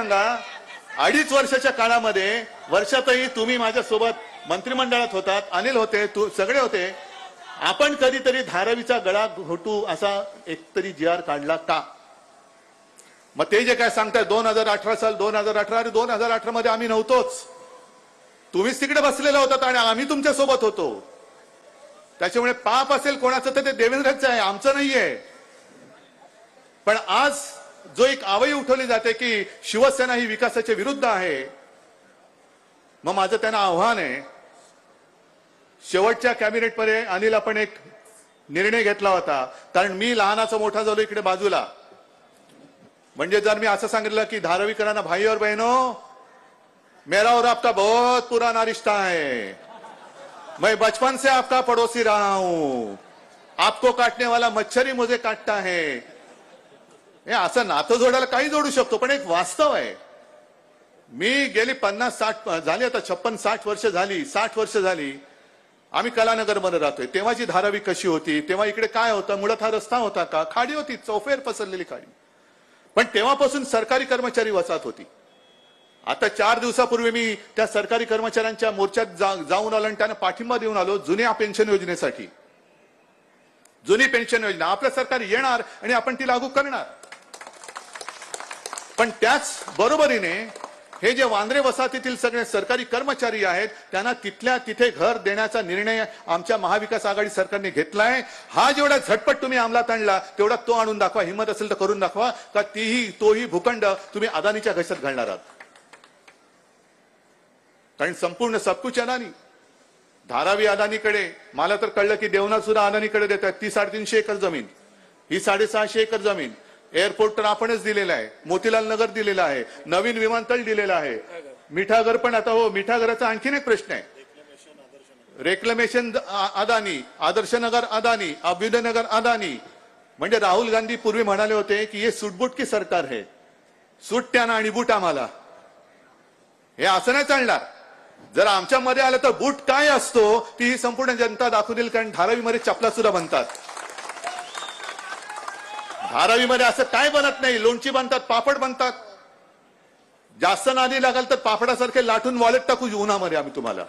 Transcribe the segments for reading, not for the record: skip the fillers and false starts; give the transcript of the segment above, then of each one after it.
सांगा, 2.5 वर्षाच्या काळामध्ये वर्षातही तुम्ही माझ्यासोबत मंत्रिमंडळात होतात, अनिल होते, सगळे होते, आपण कधीतरी धारावीचा गळा घोटू असा एकतरी जी.आर. काढला का? मग ते जे काय सांगताय 2018 साल 2018, अरे 2018 मध्ये आम्ही नव्हतोच, तुम्हीच तिकडे बसलेला होतात आणि आम्ही तुमच्या सोबत होतो. त्याच्यामुळे पाप असेल कोणाचं तर ते देवेंद्रचं आहे, आमचं नाहीये. पण आज जो एक आवई उठवली जाते की शिवसेना ही विकासाच्या विरुद्ध आहे, मग माझं त्यांना आव्हान आहे, शेवटच्या कॅबिनेटमध्ये अनिल आपण एक निर्णय घेतला होता, कारण मी लहानाचा मोठा झालो इकडे बाजूला. म्हणजे जर मी असं सांगितलं की धारावीकरांना भाई और बहनों, मेरा और आपका बहुत पुराना रिश्ता है, मैं बचपन से आपका पड़ोसी रहा हूं, आपको काटने वाला मच्छर ही मुझे काटता है, हे असं नातं जोडायला काही जोडू शकतो, पण एक वास्तव आहे. मी गेली 50-60 झाली, आता 56-60 वर्ष झाली, 60 वर्ष झाली आम्ही कलानगरमध्ये राहतोय. तेव्हाची धारावी कशी होती, तेव्हा इकडे काय होतं, मुळात हा रस्ता होता का, खाडी होती, चौफेर पसरलेली खाडी. पण तेव्हापासून सरकारी कर्मचारी वसाहत होती. आता 4 दिवसापूर्वी मी त्या सरकारी कर्मचाऱ्यांच्या मोर्चात जाऊन आलो आणि त्यांना पाठिंबा देऊन आलो जुन्या पेन्शन योजनेसाठी. जुनी पेन्शन योजना आपलं सरकार येणार आणि आपण ती लागू करणार. पण त्याच बरोबरीने हे जे वांद्रे वसाहतीतील सगळे सरकारी कर्मचारी आहेत त्यांना तिथल्या तिथे घर देण्याचा निर्णय आमच्या महाविकास आघाडी सरकारने घेतलाय. हा जेवढा झटपट तुम्ही अंमलात आणला तेवढा तो आणून दाखवा, हिंमत असेल तर करून दाखवा, का तोही भूखंड तुम्ही अदानीच्या घशात घालणार आहात. कारण संपूर्ण सबकुच अदानी, धारावी अदानीकडे, मला तर कळलं की देवनाथ सुद्धा अदानीकडे देतात. ती 350 एकर जमीन, ही 650 एकर जमीन. एअरपोर्ट तर आपणच दिलेला आहे, मोतीलाल नगर दिलेला आहे, नवीन विमानतळ दिलेला आहे, मिठागर पण आता हो, मिठागराचा आणखीन एक प्रश्न आहे. रेक्लेमेशन अदानी, आदर्शनगर अदानी, अभ्युदयनगर अदानी. म्हणजे राहुल गांधी पूर्वी म्हणाले होते की हे सूटबूट की सरकार है, सूट त्यांना आणि बूट आम्हाला. हे असं नाही चालणार. जर आमच्या मध्ये आलं तर बूट काय असतो ती ही संपूर्ण जनता दाखवून देईल. कारण धारावीमध्ये चपला सुद्धा बनतात. धारावीमध्ये असं काय बनत नाही, लोणची बनतात, पापड बनतात. जास्त नादी लागाल तर पापडासारखे लाटून वॉलेट टाकू उन्हामध्ये आम्ही तुम्हाला.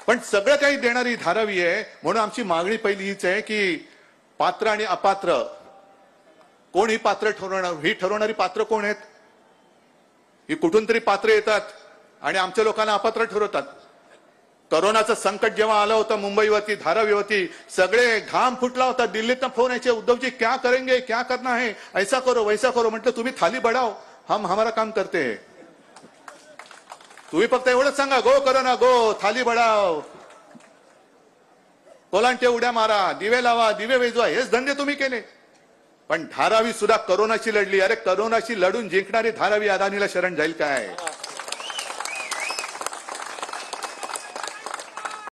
पण सगळं काही देणारी धारावी आहे. म्हणून आमची मागणी पहिली हीच आहे की पात्र आणि अपात्र कोण ही पात्र ठरवणार, ही ठरवणारी पात्र कोण आहेत? ही कुठून तरी पात्र येतात आणि आमच्या लोकांना अपात्र ठरवतात. कोरोनाचं संकट जेव्हा आलं होतं मुंबईवरती, धारावीवरती, सगळे घाम फुटला होता. दिल्लीतनं फोन यायचे, उद्धवजी क्या करेंगे, क्या करना है, ऐसा करो वैसा करो. म्हटलं तुम्ही थाली बढ़ाओ, हम हमारा काम करते हैं. तुम्ही फक्त एवढंच सांगा, गो करो ना गो, थाली बढ़ाओ, कोलांटे उड्या मारा, दिवे लावा, दिवे वेजवा, हेच धंदे तुम्ही केले. पण धारावी सुद्धा कोरोनाशी लढली. अरे कोरोनाशी लढून जिंकणारी धारावी अदानीला शरण जाईल काय?